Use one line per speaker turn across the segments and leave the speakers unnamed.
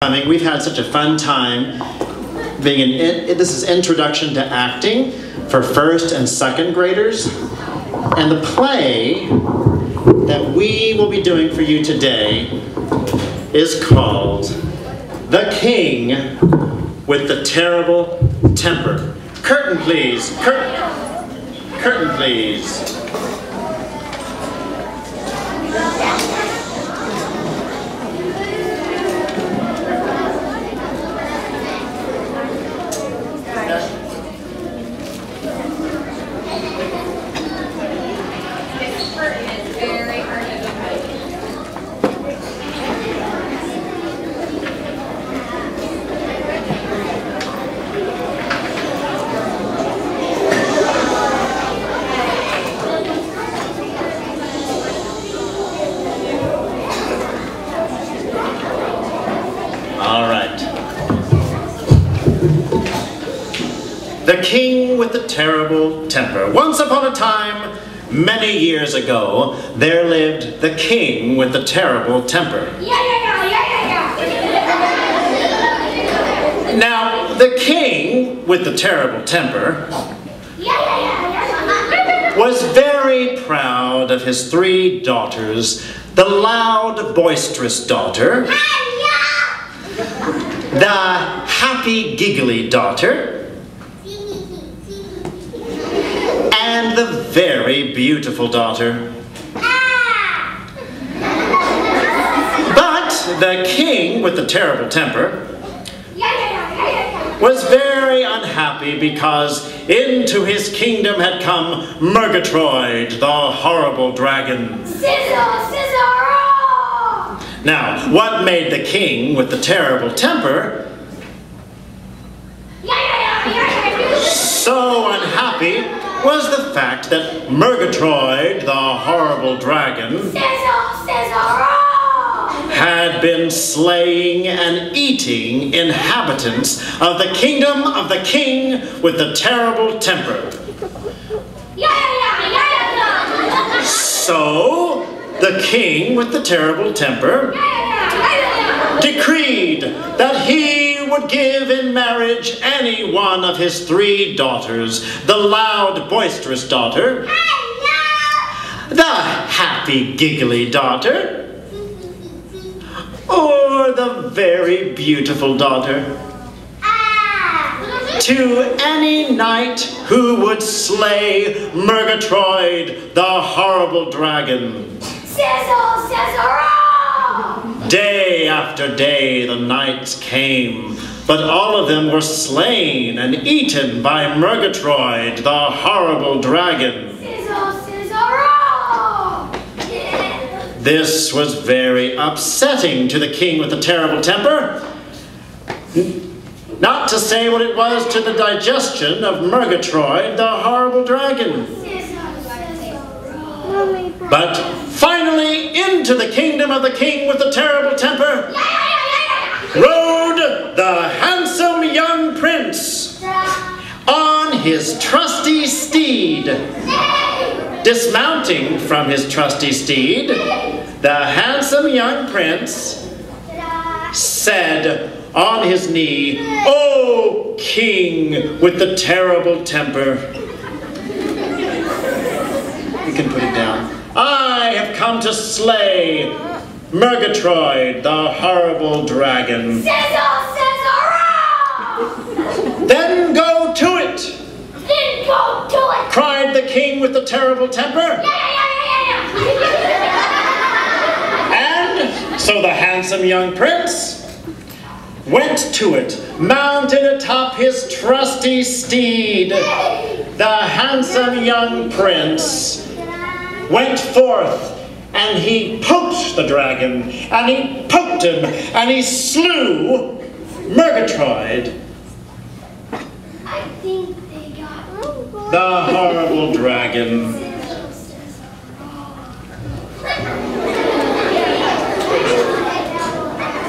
We've had such a fun time being this is Introduction to Acting for first and second graders. And the play that we will be doing for you today is called The King with the Terrible Temper. Curtain, please. Curtain, please. The King with the Terrible Temper. Once upon a time, many years ago, there lived the King with the Terrible Temper. Now, the King with the Terrible Temper was very proud of his three daughters: the loud, boisterous daughter, the happy, giggly daughter, and the very beautiful daughter. But the King with the Terrible Temper was very unhappy because into his kingdom had come Murgatroyd, the horrible dragon. Now, what made the King with the Terrible Temper so unhappy was the fact that Murgatroyd, the horrible dragon, had been slaying and eating inhabitants of the kingdom of the King with the Terrible Temper. So, the King with the Terrible Temper decreed that he would give in marriage any one of his three daughters: the loud, boisterous daughter, the happy, giggly daughter, or the very beautiful daughter, to any knight who would slay Murgatroyd, the horrible dragon. Day after day the knights came, but all of them were slain and eaten by Murgatroyd, the horrible dragon. This was very upsetting to the King with the Terrible Temper, not to say what it was to the digestion of Murgatroyd, the horrible dragon. But finally, into the kingdom of the King with the Terrible Temper rode the handsome young prince on his trusty steed. Dismounting from his trusty steed, the handsome young prince said on his knee, "O King with the Terrible Temper." You can put it down. "I have come to slay Murgatroyd, the horrible dragon." "Then go to it!" "Then go to it!" cried the King with the Terrible Temper. And so the handsome young prince went to it, mounted atop his trusty steed. The handsome young prince went forth, and he poked the dragon, and he poked him, and he slew Murgatroyd, the horrible dragon.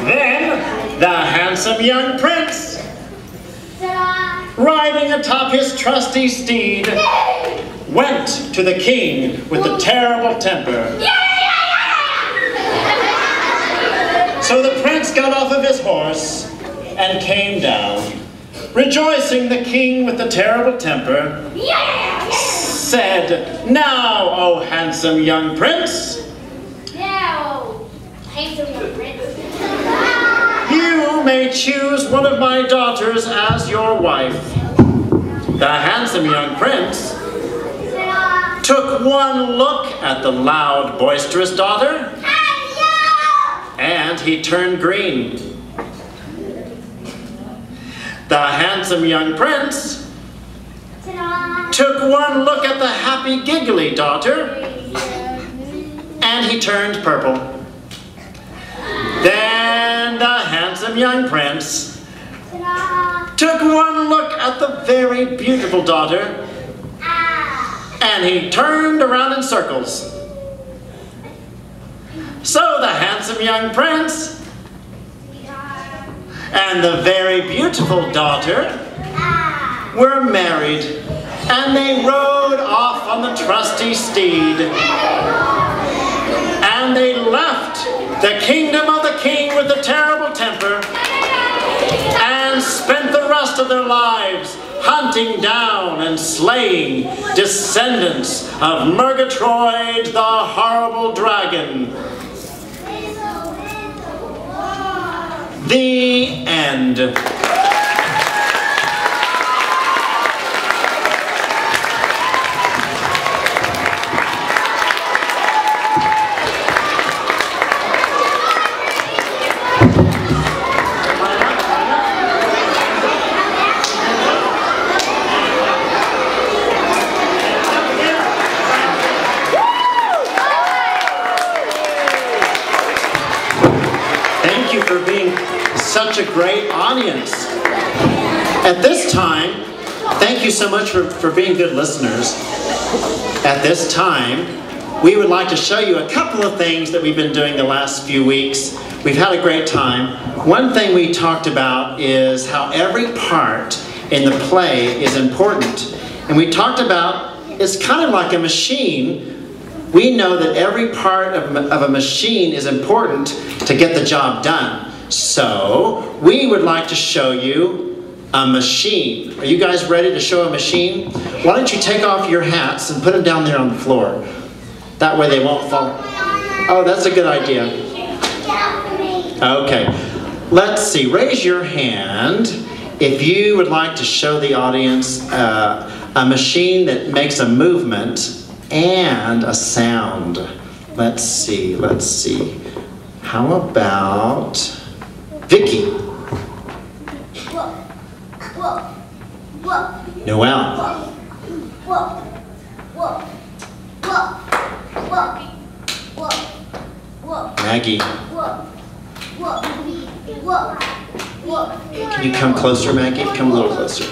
Then the handsome young prince, riding atop his trusty steed, went to the King with the Terrible Temper. So the prince got off of his horse and came down. Rejoicing, the king with the terrible temper said, "Now, O handsome young prince, you may choose one of my daughters as your wife." The handsome young prince took one look at the loud, boisterous daughter, and he turned green. The handsome young prince took one look at the happy, giggly daughter, and he turned purple. Then the handsome young prince took one look at the very beautiful daughter, and he turned around in circles. So the handsome young prince and the very beautiful daughter were married, and they rode off on the trusty steed, and they left the kingdom of the king with the terrible temper and spent the rest of their lives hunting down and slaying descendants of Murgatroyd, the horrible dragon. The end. Thank you for being such a great audience. At this time, thank you so much for being good listeners. At this time, we would like to show you a couple of things that we've been doing the last few weeks. We've had a great time. One thing we talked about is how every part in the play is important. And we talked about it's kind of like a machine. We know that every part of a machine is important to get the job done. So, we would like to show you a machine. Are you guys ready to show a machine? Why don't you take off your hats and put them down there on the floor. That way they won't fall. Oh, that's a good idea. Okay, let's see. Raise your hand if you would like to show the audience a machine that makes a movement and a sound. Let's see. How about Vicky? Noelle? Maggie? Can you come closer, Maggie? Come a little closer.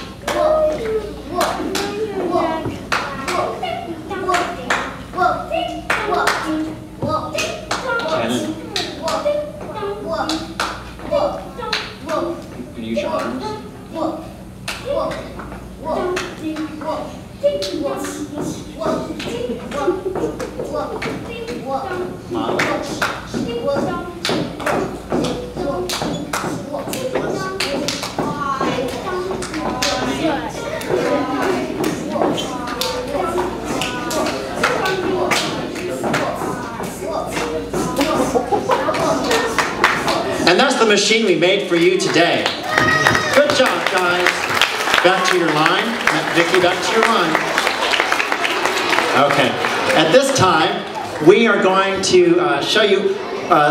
Cannon? You use your arms? And that's the machine we made for you today. Good job, guys. Back to your line. Vicky, back to your line. Okay. At this time, we are going to show you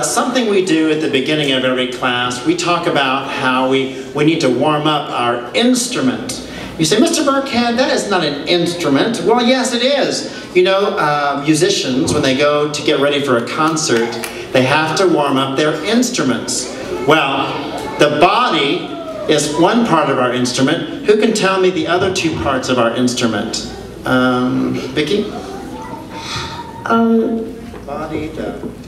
something we do at the beginning of every class. We talk about how we need to warm up our instrument. You say, Mr. Burkhead, that is not an instrument. Well, yes, it is. You know, musicians, when they go to get ready for a concert, they have to warm up their instruments. Well, the body is one part of our instrument. Who can tell me the other two parts of our instrument? Vicky? Body,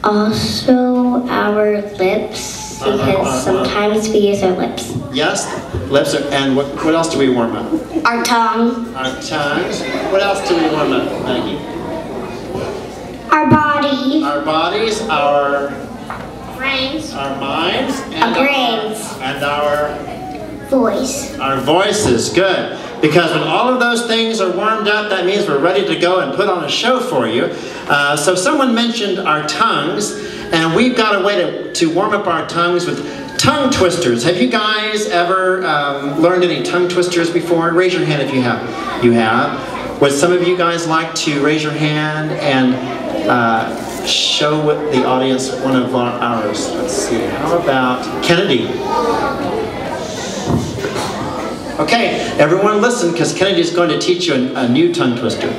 also our lips, because sometimes we use our lips.
Yes, lips are, and what else do we warm up?
Our tongue.
Our tongues. What else do we warm up, Maggie?
Our body.
Our bodies, our
brains.
Our minds.
And our brains.
And our
voice.
Our voices, good. Because when all of those things are warmed up, that means we're ready to go and put on a show for you. So someone mentioned our tongues, and we've got a way to warm up our tongues with tongue twisters. Have you guys ever learned any tongue twisters before? Raise your hand if you have. You have. Would some of you guys like to raise your hand and show the audience one of ours? Let's see. How about Kennedy? Okay, everyone listen, because Kennedy is going to teach you a new tongue twister.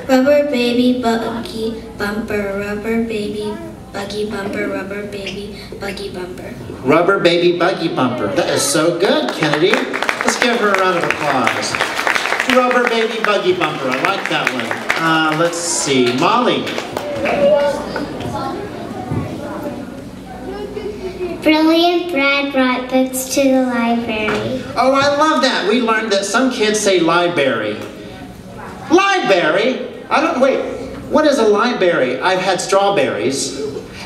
Rubber baby buggy bumper, rubber baby buggy bumper, rubber baby buggy bumper.
Rubber baby buggy bumper. That is so good, Kennedy. Let's give her a round of applause. Rubber baby buggy bumper. I like that one. Let's see. Molly.
Brilliant Brad brought books to the library.
Oh, I love that. We learned that some kids say library. Library? Wait, what is a library? I've had strawberries,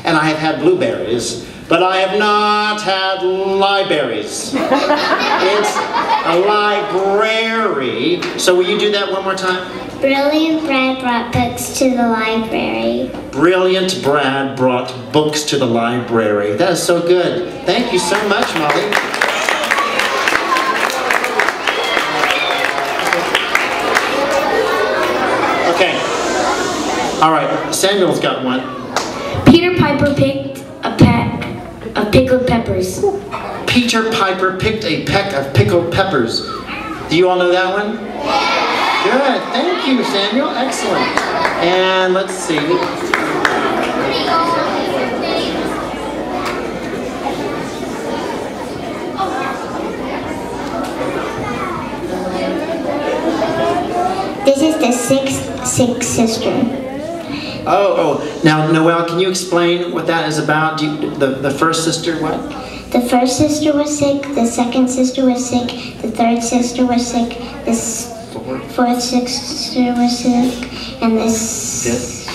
and I have had blueberries, but I have not had libraries. It's a library. So will you do that one more time?
Brilliant Brad brought books to the library.
Brilliant Brad brought books to the library. That is so good. Thank you so much, Molly. Okay. All right, Samuel's got one.
Peter Piper picked a peck of pickled peppers.
Peter Piper picked a peck of pickled peppers. Do you all know that one? Good. Thank you, Samuel. Excellent. And let's see.
This is the sixth sister.
Oh. Now, Noelle, can you explain what that is about? The first sister, what?
The first sister was sick, the second sister was sick, the third sister was sick, the fourth sister was sick, and the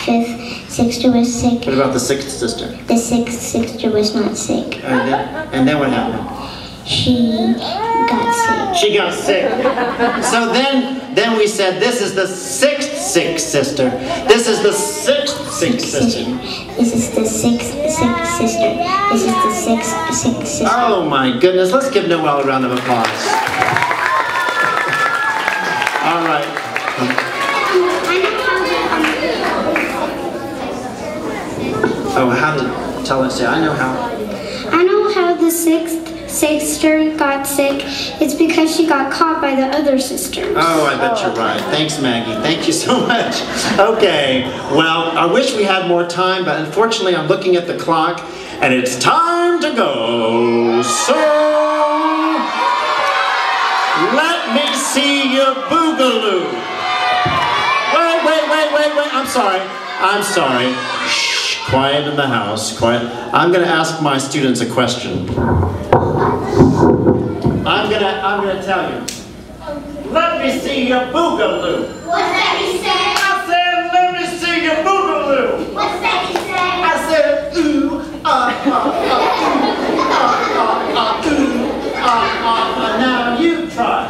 fifth sister was sick.
What about the sixth sister?
The sixth sister was not sick.
And then what happened?
She got sick.
She got sick. So then we said, this is the sixth sick sister. This is the sixth sick sister.
This is the sixth sick sister. This is the sixth sick sister.
Oh my goodness. Let's give Noelle a round of applause. All right. Oh, how did, tell us, I know how.
I know how the sixth sister got sick. It's because she got caught by the other sisters.
Oh, I bet you're right. Thanks, Maggie. Thank you so much. Okay, well, I wish we had more time, but unfortunately I'm looking at the clock, and it's time to go. So, let me see your boogaloo. Wait. I'm sorry. Shh, quiet in the house, quiet. I'm going to ask my students a question. I'm gonna tell you. Let me see your boogaloo.
What's that he say?
I said, let me see your boogaloo.
What's that he say?
I said, ooh, ooh, now you try.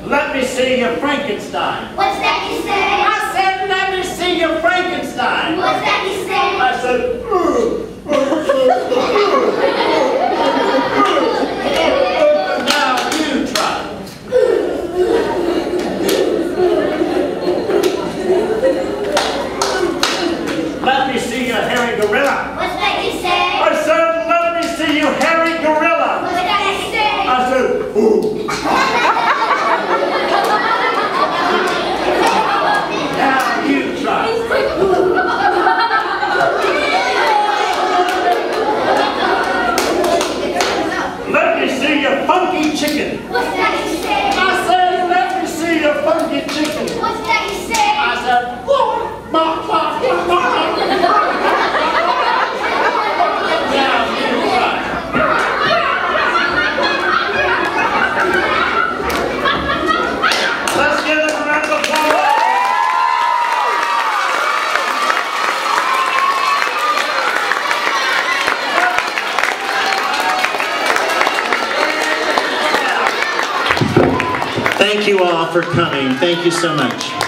Let me see your Frankenstein.
What's that he say?
I said, let me see your Frankenstein.
What's that he say?
I said, now you try. Let me see your hairy gorilla.
What's that he say?
I said, let me see your hairy gorilla.
What's that he say?
I said, ooh. Now you try. Let me see your funky chicken.
What's that he say?
I said, let me see your funky chicken.
What's that he say?
I said, whoa, bah, bah, bah, bah. Thank you all for coming. Thank you so much.